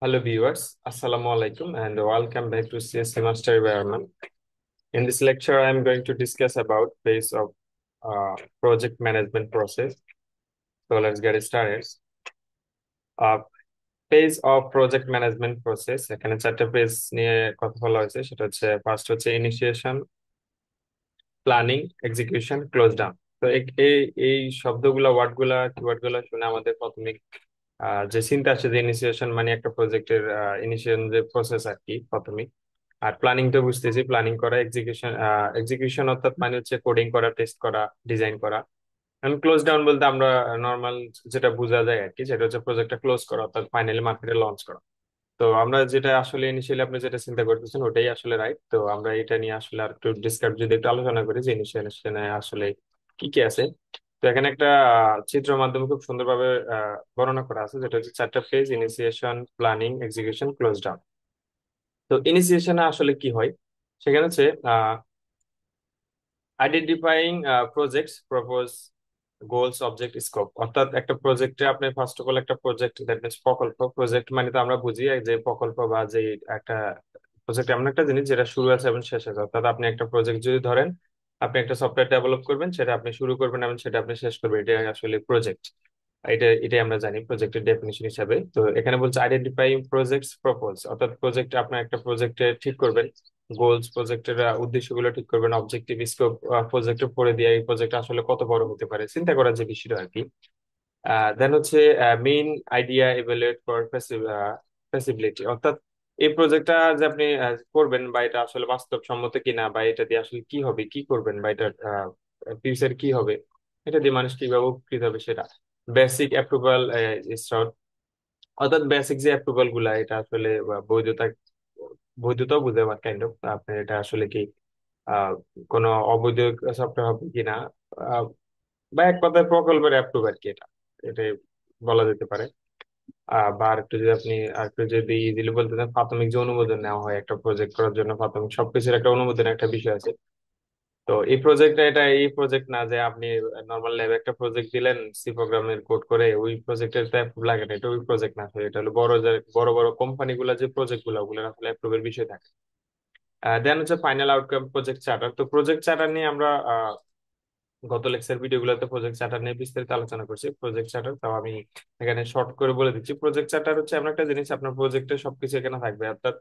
Hello viewers, Assalamu alaikum and welcome back to CSC Master Environment. In this lecture, I am going to discuss about phase of project management process. So let's get started. Uh, phase of project management process. এখানে চারটা page নিয়ে কথা বলা হয়েছে সেটা হচ্ছে first হচ্ছে initiation, planning, execution, close down. তো এই এই শব্দগুলা ওয়ার্ডগুলা কিওয়ার্ডগুলা শুনে আমাদের প্রাথমিক যে চিন্তা আসে যে ইনিশিয়েশন মানে একটা প্রজেক্টের ইনিশিয়েশন যে প্রসেস আর কি প্রাথমিক। আর প্ল্যানিং তো বুঝতেছি, প্ল্যানিং করা। এক্সিকিউশন এক্সিকিউশন অর্থাৎ মানে হচ্ছে কোডিং করা, টেস্ট করা, ডিজাইন করা। এখন ক্লোজ ডাউন বলতে আমরা নর্মাল যেটা বোঝা যায় আর কি, সেটা হচ্ছে প্রজেক্টটা ক্লোজ করা অর্থাৎ ফাইনালি মার্কেটে লঞ্চ করা। তো আমরা যেটা আসলে ইনিশিয়ালি আপনি যেটা চিন্তা করতেছেন ওটাই আসলে রাইট। তো আমরা এটা নিয়ে আসলে আর একটু ডিসকাস যদি একটু আলোচনা করি যে ইনিশিয়েশনে আসলে কি কি আছে। তো এখানে একটা চিত্রের মাধ্যমে খুব সুন্দরভাবে বর্ণনা করা আছে, যেটা হচ্ছে চারটা phase: initiation, planning, execution, close down. তো ইনিশিয়েশনে আসলে কি হয় সেখানে হচ্ছে identifying projects, propose, goals, object, scope. অর্থাৎ একটা প্রজেক্টে আপনি ফার্স্ট অফ অল একটা প্রজেক্ট, দ্যাট মিনস প্রকল্প। প্রজেক্ট মানে তো আমরা বুঝি যে প্রকল্প বা যে একটা প্রজেক্ট এমন একটা জিনিস যেটা শুরু আছে এবং শেষ আছে। অর্থাৎ আপনি একটা প্রজেক্ট যদি ধরেন, আপনি একটা সফটওয়্যার ডেভেলপ করবেন, সেটা আপনি শুরু করবেন এবং সেটা আপনি শেষ করবেন, এটা আসলে প্রজেক্ট। এটাই আমরা জানি প্রজেক্টের ডেফিনিশন হিসাবে। তো এখানে বলছে আইডেন্টিফাই প্রজেক্টস প্রপোজ, অর্থাৎ প্রজেক্ট আপনার একটা প্রজেক্টে ঠিক করবেন, গোলস প্রজেক্টের উদ্দেশ্যগুলো ঠিক করবেন, অবজেক্টিভ, স্কোপ প্রজেক্টের পড়ে দিয়ে এই প্রজেক্ট আসলে কত বড় হতে পারে চিন্তা করার যে বিষয়টা আর কি। দেন হচ্ছে মেইন আইডিয়া, ইভালুয়েট ফর ফেসিবিলিটি। অর্থাৎ এই প্রজেক্টটা যে আপনি করবেন বা এটা আসলে বাস্তবসম্মত কিনা, বা এটা দিয়ে আসলে কি হবে, কি করবেন, বা এটা ফিউচার কি হবে, এটা দিয়ে মানুষ কিভাবে উপকৃত হবে সেটা। বেসিক অ্যাপ্রুভাল, অর্থাৎ বেসিক যে অ্যাপ্রুভাল গুলা, এটা আসলে বৈধতাও বুঝে কাইন্ড অফ আপনার এটা আসলে কি আহ কোনো অবৈধ সফটওয়্যার হবে কিনা, আহ, বা এক কথায় প্রকল্পের অ্যাপ্রুভ আর কি, এটা এটাই বলা যেতে পারে। বা আরেকটু যদি আপনি আরেকটু যদি ইজিলি বলতে চান, প্রাথমিক যে অনুমোদন নেওয়া হয় একটা প্রজেক্ট করার জন্য, প্রাথমিক সবকিছুর একটা অনুমোদনের একটা বিষয় আছে। তো এই প্রজেক্টটা, এটা এই প্রজেক্ট না যে আপনি নর্মাল ল্যাবে একটা প্রজেক্ট দিলেন সি প্রোগ্রামের কোড করে, ওই প্রজেক্টের তো অ্যাপ্রুভ লাগে না, এটা ওই প্রজেক্ট না। তো এটা হলো বড় বড় কোম্পানি গুলা যে প্রজেক্ট গুলা, ওগুলো আসলে অ্যাপ্রুভের বিষয় থাকে। দেন হচ্ছে ফাইনাল আউটকাম, প্রজেক্ট চার্টার। তো প্রজেক্ট চার্টার নিয়ে আমরা গত লেকচার ভিডিও গুলোতে প্রজেক্ট চার্টার নিয়ে বিস্তারিত আলোচনা করছি। প্রজেক্ট চার্টার তাও আমি এখানে শর্ট করে বলে দিচ্ছি। প্রজেক্ট চার্টার হচ্ছে এমন একটা জিনিস, আপনার প্রজেক্টে সবকিছু এখানে থাকবে। অর্থাৎ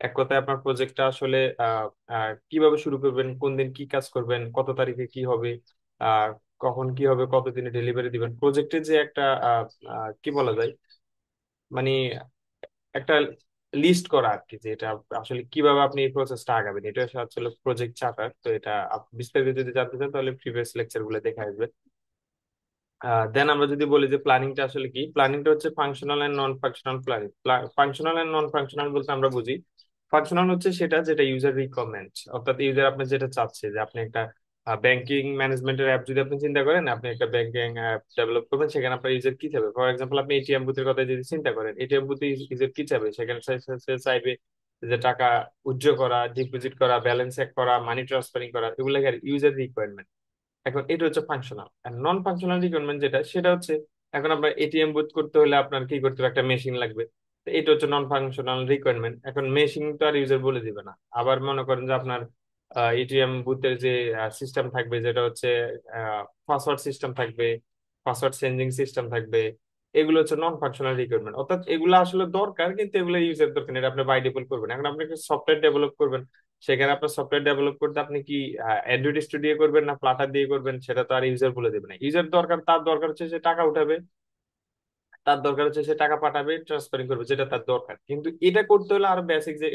এক কথায় আপনার প্রজেক্টটা আসলে কিভাবে শুরু করবেন, কোন দিন কি কাজ করবেন, কত তারিখে কি হবে, আর কখন কি হবে, কতদিনে ডেলিভারি দিবেন, প্রজেক্টের যে একটা কি বলা যায়, মানে একটা লিস্ট করা আর কি, যে এটা আসলে কিভাবে আপনি এই প্রসেসটা আগাবেন, এটা আসলে প্রজেক্ট চার্টার। তো এটা বিস্তারিত যদি জানতে চান তাহলে প্রিভিয়াস লেকচার গুলো দেখে আসবেন। দেন আমরা যদি বলি যে প্ল্যানিংটা আসলে কি, প্ল্যানিংটা হচ্ছে functional and non functional planning. Functional and non functional বলতে আমরা বুঝি, ফাংশনাল হচ্ছে সেটা যেটা ইউজার রিকোয়ারমেন্ট, অর্থাৎ ইউজার আপনি যেটা চাচ্ছে, যে আপনি একটা ব্যাংকিং ম্যানেজমেন্টের অ্যাপ যদি আপনি চিন্তা করেন, আপনি একটা ব্যাংকিং অ্যাপ ডেভেলপ করবেন, সেখানে আপনার ইউজার কি চাবে। ফর এক্সাম্পল আপনি এটিএম বুথের কথা যদি চিন্তা করেন, এটিএম বুথে ইউজার কি চাবে, সেখানে সে চাইবে যে টাকা উইথড্র করা, ডিপোজিট করা, ব্যালেন্স চেক করা, মানি ট্রান্সফারিং করা, এগুলো ইউজার রিকোয়ারমেন্ট। এখন এটা হচ্ছে ফাংশনাল। আর নন ফাংশনাল রিকোয়ারমেন্ট যেটা, সেটা হচ্ছে এখন আপনার এটিএম বুথ করতে হলে আপনার কি করতে হবে, একটা মেশিন লাগবে। তো এটা হচ্ছে নন ফাংশনাল রিকোয়ারমেন্ট। এখন মেশিন তো আর ইউজার বলে দিবে না। আবার মনে করেন যে আপনার এটিএম বুথের যে সিস্টেম থাকবে, যেটা হচ্ছে পাসওয়ার্ড সিস্টেম থাকবে, পাসওয়ার্ড চেঞ্জিং সিস্টেম থাকবে, এগুলো হচ্ছে নন ফাংশনাল রিকোয়ারমেন্ট। অর্থাৎ এগুলো আসলে দরকার কিন্তু এগুলো ইউজের দরকার নেই, এটা আপনি বাই ডিফল্ট করবেন। এখন আপনি একটা সফটওয়্যার ডেভেলপ করবেন, সেখানে আপনার সফটওয়্যার ডেভেলপ করতে আপনি কি অ্যান্ড্রয়েড স্টুডিও করবেন না ফ্লাটার দিয়ে করবেন, সেটা তো আর ইউজার বলে দেবে না। ইউজার দরকার, তার দরকার হচ্ছে সে টাকা উঠাবে, তার দরকার হচ্ছে সে টাকা পাঠাবে, ট্রান্সফারিং করবে, যেটা তার দরকার। কিন্তু এটা করতে হলে আরো বেসিক যে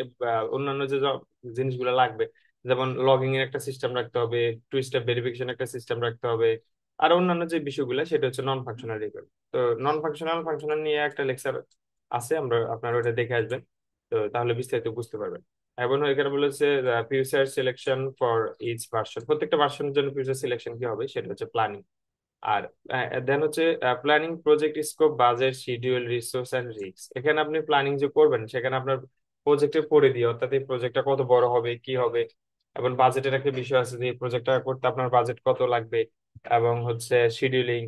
অন্যান্য যে জিনিসগুলো লাগবে, যেমন লগইন এর একটা সিস্টেম রাখতে হবে, টু স্টেপ ভেরিফিকেশন একটা সিস্টেম রাখতে হবে, আর অন্যান্য যে বিষয়গুলো, সেটা হচ্ছে নন ফাংশনাল রিকোয়ারমেন্ট। তো নন ফাংশনাল ফাংশনাল নিয়ে একটা লেকচার আছে, আমরা আপনারা ওটা দেখে আসবেন। তো তাহলে বিস্তারিত বুঝতে পারবেন। এবং এখানে বলেছে future selection for each version, প্রত্যেকটা ভার্সনের জন্য ফিউচার সিলেকশন কি হবে সেটা হচ্ছে প্ল্যানিং। আর দেন হচ্ছে planning, project scope, budget, schedule, resource and risk. এখানে আপনি প্ল্যানিং যে করবেন, সেখানে আপনার প্রজেক্টের পড়ে দিয়ে, অর্থাৎ এই প্রজেক্টটা কত বড় হবে, কি হবে, এবং বাজেটের একটা বিষয় আছে যে এই প্রজেক্টটা করতে আপনার বাজেট কত লাগবে। এবং হচ্ছে শিডিউলিং,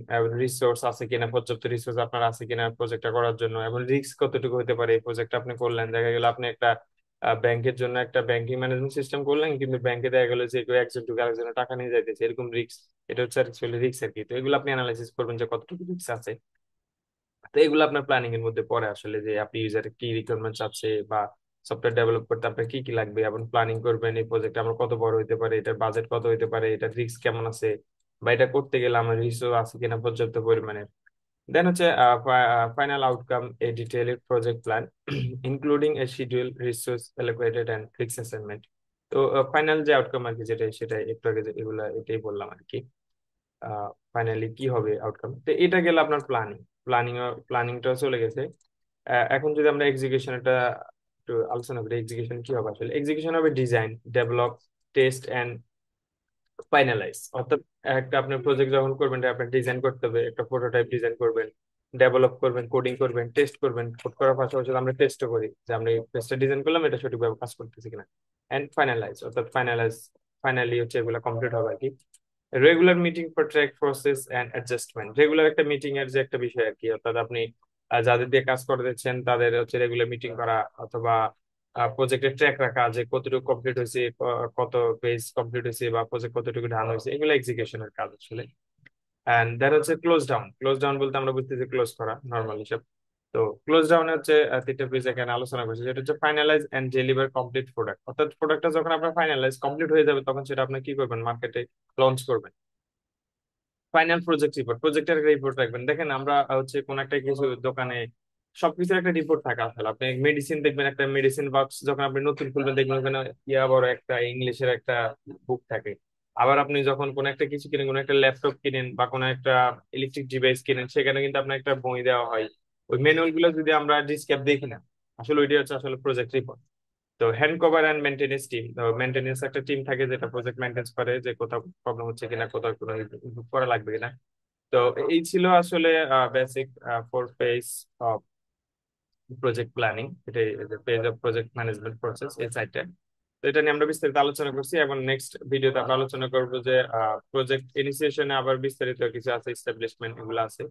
রিসোর্স আছে কিনা, পর্যাপ্ত রিসোর্স আপনার আছে কিনা প্রজেক্টটা করার জন্য, এবং রিস্ক কতটুকু হতে পারে এই প্রজেক্ট আপনি করলেন। দেখা গেল আপনি একটা ব্যাংকের জন্য একটা ব্যাংকিং ম্যানেজমেন্ট সিস্টেম করলেন, কিন্তু ব্যাংকে দেখা গেল যে কেউ একজন থেকে আরেকজনের টাকা নিয়ে যাইতেছে, এরকম রিস্ক। এটা হচ্ছে অ্যাকচুয়ালি রিস্ক আর কি। তো এগুলো আপনি অ্যানালাইসিস করবেন যে কতটুকু রিস্ক আছে। তো এগুলো আপনার প্ল্যানিং এর মধ্যে পড়ে আসলে, যে আপনি ইউজারের কি রিকোয়ারমেন্ট চাচ্ছে বা সফটওয়্যার ডেভেলপ করতে আপনার কি কি লাগবে, এবং প্ল্যানিং করবেন এই প্রজেক্ট আমার কত বড় হতে পারে, এটার বাজেট কত হতে পারে, এটার রিস্ক কেমন আছে, বা এটা করতে গেলে আমার রিসোর্স আছে কিনা পর্যাপ্ত পরিমাণে। দেন হচ্ছে final outcome, a detailed project plan including a schedule, resource allocated and risk assignment. তো ফাইনাল যে আউটকাম আর কি, যেটা সেটা একটু আগে এগুলা এটাই বললাম আর কি। ফাইনালি কি হবে আউটকাম, তো এটা গেল আপনার প্ল্যানিং। প্ল্যানিং প্ল্যানিংটা চলে গেছে। এখন যদি আমরা এক্সিকিউশনটা একটু আলোচনা করি, এক্সিকিউশন কি হবে আসলে। এক্সিকিউশন হবে design, develop, test and finalise. অর্থাৎ একটা আপনি প্রজেক্ট যখন করবেন, এটা আপনার ডিজাইন করতে হবে, একটা প্রোটোটাইপ ডিজাইন করবেন, ডেভেলপ করবেন, কোডিং করবেন, টেস্ট করবেন। কোড করার পাশাপাশি আমরা টেস্টও করি যে আমরা এই টেস্টটা ডিজাইন করলাম, এটা সঠিকভাবে কাজ করতেছে কিনা। এন্ড ফাইনালাইজ, অর্থাৎ ফাইনালি হচ্ছে এগুলো কমপ্লিট হবে আর কি। Regular meeting for track process and adjustment, regular একটা মিটিং এর যে একটা বিষয় আর কি। অর্থাৎ আপনি যাদের দিয়ে কাজ করে দিচ্ছেন তাদের হচ্ছে রেগুলার মিটিং করা, অথবা প্রজেক্টের ট্র্যাক রাখা যে কতটুকু কমপ্লিট হয়েছে, কত পেজ কমপ্লিট হয়েছে, বা প্রজেক্ট কতটুকু ডান হয়েছে, এগুলো এক্সিকিউশনের কাজ আসলে। এন্ড দেন হচ্ছে ক্লোজ ডাউন। ক্লোজ ডাউন বলতে আমরা বুঝতেছি ক্লোজ করা, নর্মাল হিসাব। তো ক্লোজ ডাউন হচ্ছে তিনটা পেজ এখানে আলোচনা করছি, যেটা হচ্ছে finalise and deliver complete product. অর্থাৎ প্রোডাক্টটা যখন আপনার ফাইনালাইজ কমপ্লিট হয়ে যাবে, তখন সেটা আপনি কি করবেন, মার্কেটে লঞ্চ করবেন। ফাইনাল প্রজেক্ট রিপোর্ট, প্রজেক্টের একটা রিপোর্ট রাখবেন। দেখেন আমরা হচ্ছে কোন একটা কিছু দোকানে সবকিছুর একটা রিপোর্ট থাকে আসলে। আপনি মেডিসিন দেখবেন, একটা মেডিসিন বক্স যখন আপনি নতুন খুলবেন দেখবেন ওখানে বড় একটা ইংলিশের একটা বুক থাকে। আবার আপনি যখন কোন একটা কিছু কিনেন, কোন একটা ল্যাপটপ কিনেন বা কোন একটা ইলেকট্রিক ডিভাইস কিনেন, সেখানে কিন্তু আপনার একটা বই দেওয়া হয়। ওই ম্যানুয়াল গুলো যদি আমরা ডিসক্যাপ দেখি না, আসলে ওইটা হচ্ছে আসলে প্রজেক্ট রিপোর্ট। তো hand cover and maintenance team, তো মেনটেনেন্স একটা টিম থাকে যেটা প্রজেক্ট মেনটেন্স করে, যে কোথাও প্রবলেম হচ্ছে কিনা, কোথাও কোনো improve করা লাগবে কিনা। তো এই ছিল আসলে basic 4 page of project planning. এটাই page of project management process, এই সাইটটা। তো এটা নিয়ে আমরা বিস্তারিত আলোচনা করছি, এবং নেক্সট ভিডিওতে আমরা আলোচনা করবো যে প্রজেক্ট ইনিশিয়েশনে আবার বিস্তারিত কিছু আছে, এস্টাবলিশমেন্ট এগুলো আছে।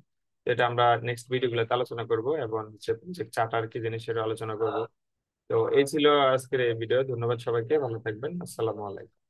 তো এটা আমরা নেক্সট ভিডিওগুলোতে আলোচনা করবো, এবং হচ্ছে প্রজেক্ট চার্টার কি জিনিস সেটা আলোচনা করবো। তো এই ছিল আজকের এই ভিডিও। ধন্যবাদ সবাইকে, ভালো থাকবেন, আসসালামু আলাইকুম।